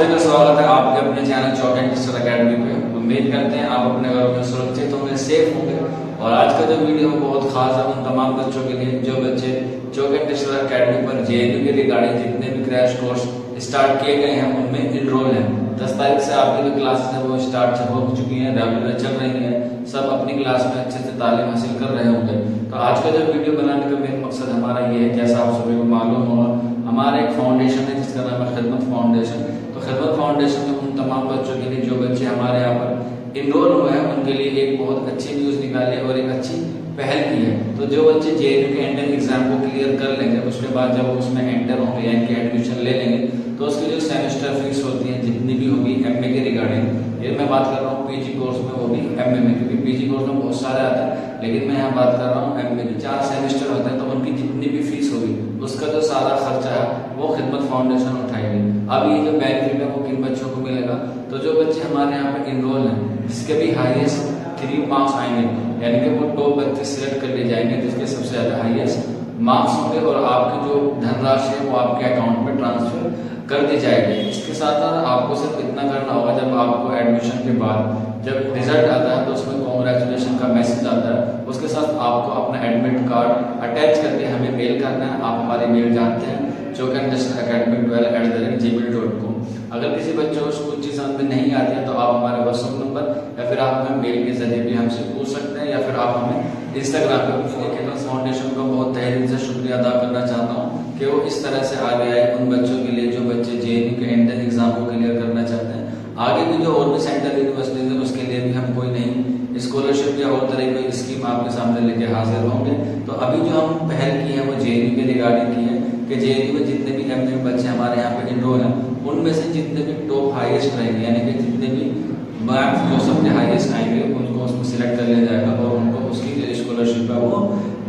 सभी का स्वागत है आपके अपने channel chalk and digital academy पे। उम्मीद करते हैं आप अपने घरों में सुरक्षित होंगे, सेफ होंगे। और आज का जो वीडियो बहुत खास है उन तमाम बच्चों के लिए जो बच्चे चॉक एंड डिजिटल एकेडमी पर जेएनयू के रिगार्डिंग जितने भी क्रैश कोर्स स्टार्ट किए गए हैं उनमें इनरोल है। 10 तारीख से आपकी जो क्लासेस है वो स्टार्ट हो चुकी है, रेगुलर चल रही है। सब अपनी क्लास में अच्छे से तालीम हासिल कर रहे होंगे। तो आज का जो वीडियो बनाने का मेन मकसद हमारा ये है, जैसा आप सभी को मालूम होगा, हमारा एक फाउंडेशन है जिसका नाम है खिदमत फाउंडेशन। तो खिदमत फाउंडेशन में उन तमाम बच्चों के लिए जो बच्चे हमारे यहाँ पर इनरोल हुए हैं उनके लिए एक बहुत अच्छी न्यूज़ निकाली और एक अच्छी पहल की है। तो जो बच्चे जेएनयू के एंट्रेंस एग्जाम को क्लियर कर लेंगे उसके बाद जब उसमें एंटर होंगे यानी कि एडमिशन ले लेंगे तो उसकी जो सेमेस्टर फीस होती है जितनी भी होगी एमए के रिगार्डिंग, ये मैं बात कर रहा हूँ पीजी कोर्स में, वो भी एमए में, क्योंकि पीजी कोर्स में बहुत सारे आते हैं लेकिन मैं यहाँ बात कर रहा हूँ एमए की। 4 सेमेस्टर होते हैं तो उनकी जितनी भी फीस होगी उसका जो सारा खर्चा है वो खिदमत फाउंडेशन उठाएगी। अब ये जो बेनिफिट है वो किन बच्चों को मिलेगा, तो जो बच्चे हमारे यहाँ पे इनरोल हैं जिसके भी हाईएस्ट 3 मार्क्स आएंगे यानी कि वो टॉप बच्चे सिलेक्ट कर लिए जाएंगे जिसके सबसे ज्यादा हाईएस्ट मार्क्स होंगे और आपकी जो धनराशि है वो आपके अकाउंट में ट्रांसफर कर दी जाएगी। इसके साथ साथ आपको सिर्फ इतना करना होगा, जब आपको एडमिशन के बाद जब रिजल्ट आता है तो उसमें कॉन्ग्रेचुलेशन का मैसेज आता है, उसके साथ आपको अपना एडमिट कार्ड अटैच करके हमें मेल करना है। आप हमारी मेल जानते हैं chokandacademic12@gmail.com। अगर किसी बच्चे को कुछ चीज़ समझ में नहीं आती है तो आप हमारे व्हाट्सएप नंबर या फिर आप हमें मेल के जरिए भी हमसे पूछ सकते हैं या फिर आप हमें इंस्टाग्राम पर पूछ सकते हैं। फाउंडेशन का बहुत तहे दिल से शुक्रिया अदा करना चाहता हूँ कि वो इस तरह से आगे आए उन बच्चों के लिए जो बच्चे जेएनयू के एंट्रेंस एग्जाम को क्लियर करना चाहते हैं। आगे भी जो और भी सेंट्रल यूनिवर्सिटीज है उसके लिए भी हम कोई नई स्कॉलरशिप या और तरह की स्कीम आपके सामने लेके हाजिर होंगे। तो अभी जो हम पहल की है वो जेएनयू के रिगार्डिंग की है कि जेएनयू में जितने भी एमए बच्चे हमारे यहाँ पे इनरोल हैं उनमें से जितने भी टॉप हाईएस्ट रहेंगे यानी कि जितने भी मार्क्स जो सबसे हाईएस्ट आएंगे उनको उसमें सिलेक्ट कर लिया जाएगा और उनको उसकी जो स्कॉलरशिप है वो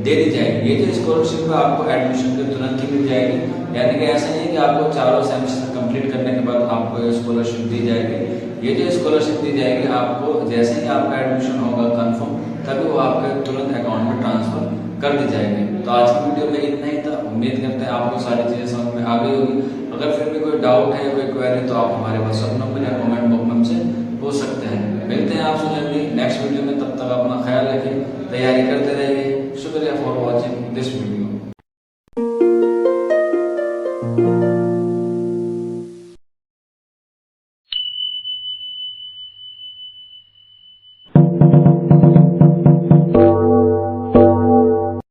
दे दी जाएगी। ये जो स्कॉलरशिप है आपको एडमिशन के तुरंत ही मिल जाएगी, यानी कि ऐसा नहीं है कि आपको चारों सेमेस्टर कंप्लीट करने के बाद आपको ये स्कॉलरशिप दी जाएगी। ये जो स्कॉलरशिप दी जाएगी आपको जैसे ही आपका एडमिशन होगा कंफर्म तभी वो आपके तुरंत अकाउंट में ट्रांसफर कर दी जाएगी। तो आज की वीडियो में इतना ही था। उम्मीद करते हैं आपको सारी चीज़ें समझ में आ गई होगी। अगर फिर भी कोई डाउट है, कोई क्वेरी तो आप हमारे व्हाट्सएप नंबर या कमेंट बॉक्स में हमसे पूछ सकते हैं। मिलते हैं आपसे जल्दी नेक्स्ट वीडियो में, तब तक अपना ख्याल रखिए, तैयारी करते रहिए। शुक्रिया फॉर वॉचिंग दिस वीडियो।